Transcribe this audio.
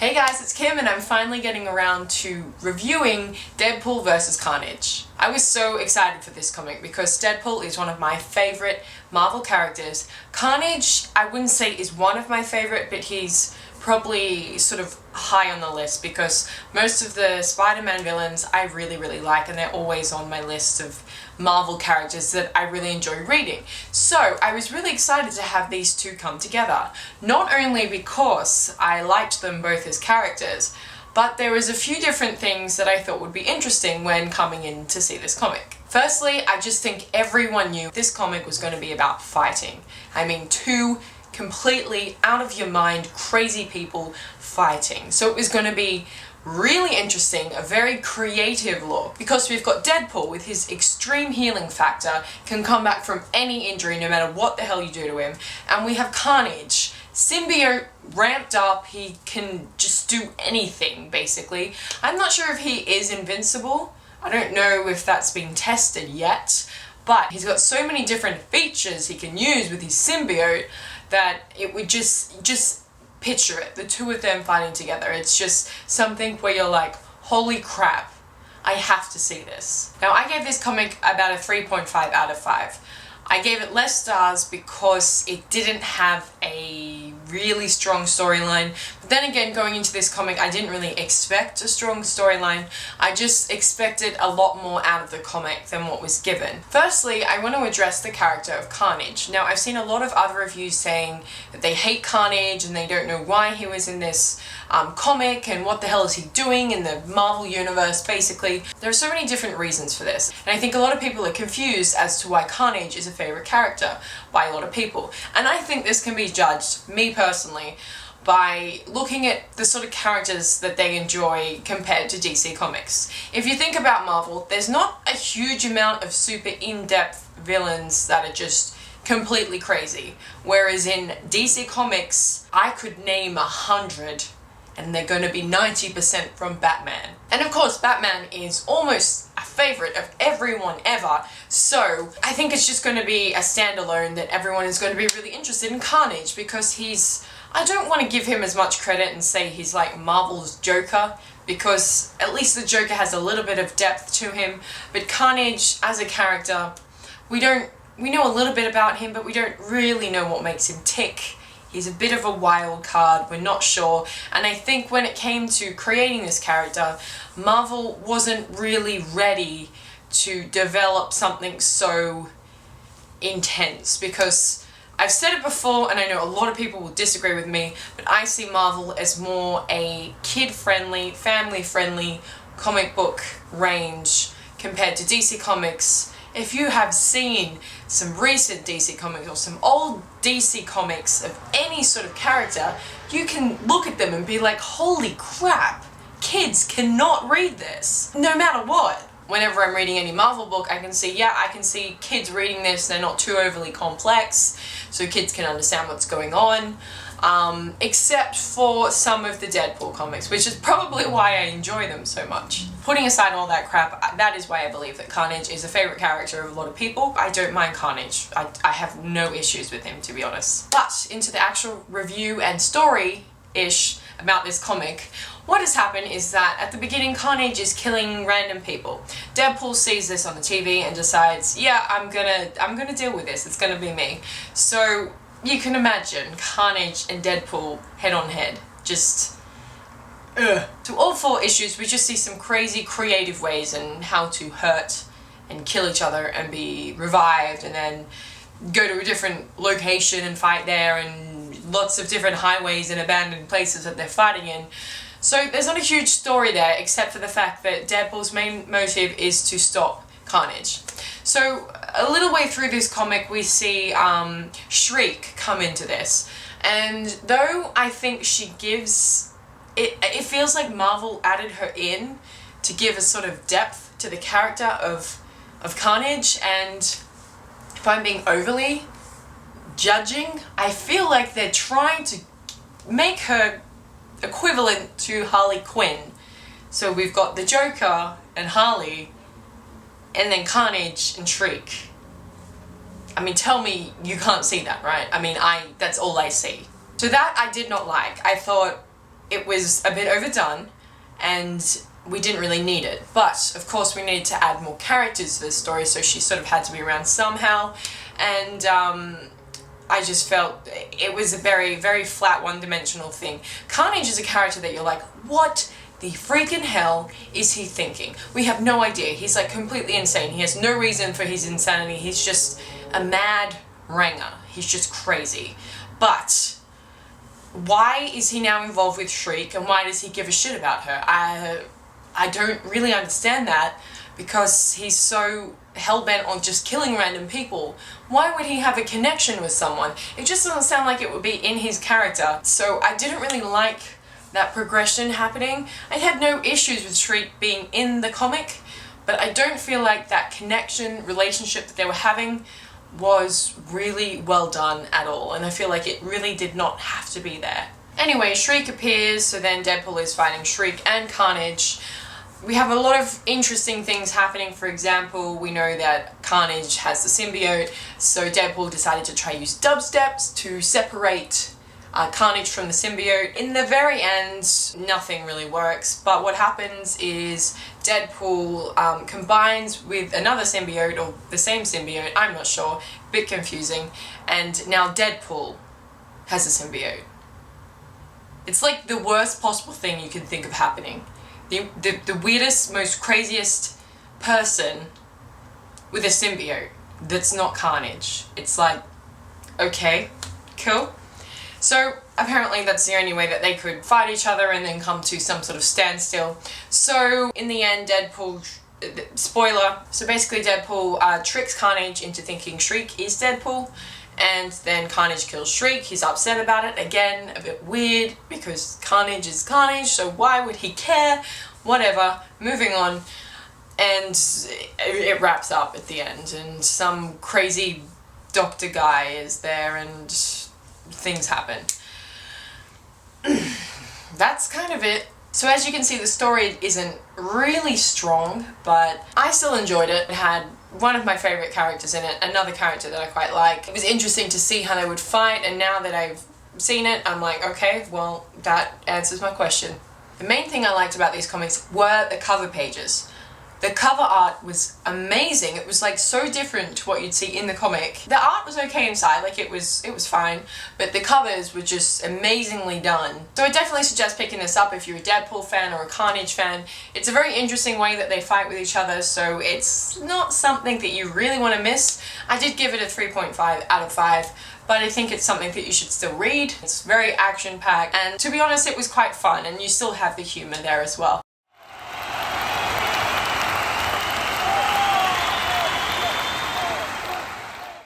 Hey guys, it's Kim and I'm finally getting around to reviewing Deadpool vs. Carnage. I was so excited for this comic because Deadpool is one of my favourite Marvel characters. Carnage, I wouldn't say is one of my favourite, but he's probably sort of high on the list because most of the Spider-Man villains I really like, and they're always on my list of Marvel characters that I really enjoy reading. So I was really excited to have these two come together, not only because I liked them both as characters, but there was a few different things that I thought would be interesting when coming in to see this comic. Firstly, I just think everyone knew this comic was going to be about fighting. I mean, two completely out of your mind crazy people fighting. So it was going to be really interesting, a very creative look, because we've got Deadpool with his extreme healing factor, can come back from any injury no matter what the hell you do to him, and we have Carnage, symbiote ramped up, he can just do anything basically. I'm not sure if he is invincible, I don't know if that's been tested yet, but he's got so many different features he can use with his symbiote that it would just picture it, the two of them fighting together. It's just something where you're like, holy crap, I have to see this. Now, I gave this comic about a 3.5 out of 5. I gave it less stars because it didn't have a really strong storyline. But then again, going into this comic, I didn't really expect a strong storyline. I just expected a lot more out of the comic than what was given. Firstly, I want to address the character of Carnage. Now, I've seen a lot of other reviews saying that they hate Carnage and they don't know why he was in this comic and what the hell is he doing in the Marvel universe, basically. There are so many different reasons for this, and I think a lot of people are confused as to why Carnage is a favourite character by a lot of people. And I think this can be judged, me personally, by looking at the sort of characters that they enjoy compared to DC Comics. If you think about Marvel, there's not a huge amount of super in-depth villains that are just completely crazy. Whereas in DC Comics, I could name 100 and they're going to be 90% from Batman. And of course, Batman is almost a favourite of everyone ever, so I think it's just going to be a standalone that everyone is going to be really interested in Carnage, because I don't want to give him as much credit and say he's like Marvel's Joker, because at least the Joker has a little bit of depth to him, but Carnage as a character, we know a little bit about him, but we don't really know what makes him tick. He's a bit of a wild card, we're not sure, and I think when it came to creating this character, Marvel wasn't really ready to develop something so intense, because I've said it before, and I know a lot of people will disagree with me, but I see Marvel as more a kid-friendly, family-friendly comic book range compared to DC Comics. If you have seen some recent DC Comics or some old DC Comics of any sort of character, you can look at them and be like, holy crap, kids cannot read this, no matter what. Whenever I'm reading any Marvel book, I can see kids reading this, they're not too overly complex, so kids can understand what's going on. Except for some of the Deadpool comics, which is probably why I enjoy them so much. Putting aside all that crap, that is why I believe that Carnage is a favourite character of a lot of people. I don't mind Carnage. I have no issues with him, to be honest. But into the actual review and story-ish about this comic, what has happened is that at the beginning, Carnage is killing random people. Deadpool sees this on the TV and decides, yeah, I'm gonna deal with this, it's gonna be me. So you can imagine Carnage and Deadpool head on head, just ugh. To all 4 issues, we just see some crazy creative ways in how to hurt and kill each other and be revived and then go to a different location and fight there, and lots of different highways and abandoned places that they're fighting in. So there's not a huge story there, except for the fact that Deadpool's main motive is to stop Carnage. So a little way through this comic, we see Shriek come into this, and though I think she gives it feels like Marvel added her in to give a sort of depth to the character of Carnage, and if I'm being overly judging, I feel like they're trying to make her equivalent to Harley Quinn. So we've got the Joker and Harley, and then Carnage and Shriek. I mean, tell me you can't see that, right? I mean, that's all I see. So that I did not like. I thought it was a bit overdone and we didn't really need it. But of course we needed to add more characters to the story, so she sort of had to be around somehow. And I just felt it was a very, very flat, one-dimensional thing. Carnage is a character that you're like, what the freaking hell is he thinking? We have no idea. He's like completely insane. He has no reason for his insanity. He's just a mad ranger. He's just crazy. But why is he now involved with Shriek, and why does he give a shit about her? I don't really understand that, because he's so hell-bent on just killing random people. Why would he have a connection with someone? It just doesn't sound like it would be in his character. So I didn't really like that progression happening. I had no issues with Shriek being in the comic, but I don't feel like that connection, relationship that they were having was really well done at all, and I feel like it really did not have to be there. Anyway, Shriek appears, so then Deadpool is fighting Shriek and Carnage. We have a lot of interesting things happening. For example, we know that Carnage has the symbiote, so Deadpool decided to try use dubsteps to separate Carnage from the symbiote. In the very end, nothing really works, but what happens is Deadpool combines with another symbiote, or the same symbiote, I'm not sure, bit confusing, and now Deadpool has a symbiote. It's like the worst possible thing you can think of happening. The weirdest, most craziest person with a symbiote that's not Carnage. It's like, okay, cool. So apparently that's the only way that they could fight each other and then come to some sort of standstill. So in the end, Deadpool, spoiler, so basically Deadpool tricks Carnage into thinking Shriek is Deadpool, and then Carnage kills Shriek. He's upset about it. Again, a bit weird, because Carnage is Carnage, so why would he care? Whatever, moving on. And it wraps up at the end, and some crazy doctor guy is there, and things happen. That's kind of it. So as you can see, the story isn't really strong, but I still enjoyed it. It had one of my favourite characters in it, another character that I quite like. It was interesting to see how they would fight, and now that I've seen it, I'm like, okay, well, that answers my question. The main thing I liked about these comics were the cover pages. The cover art was amazing. It was like so different to what you'd see in the comic. The art was okay inside, like it was fine, but the covers were just amazingly done. So I definitely suggest picking this up if you're a Deadpool fan or a Carnage fan. It's a very interesting way that they fight with each other, so it's not something that you really want to miss. I did give it a 3.5 out of 5. But I think it's something that you should still read. It's very action-packed, and to be honest, it was quite fun, and you still have the humour there as well.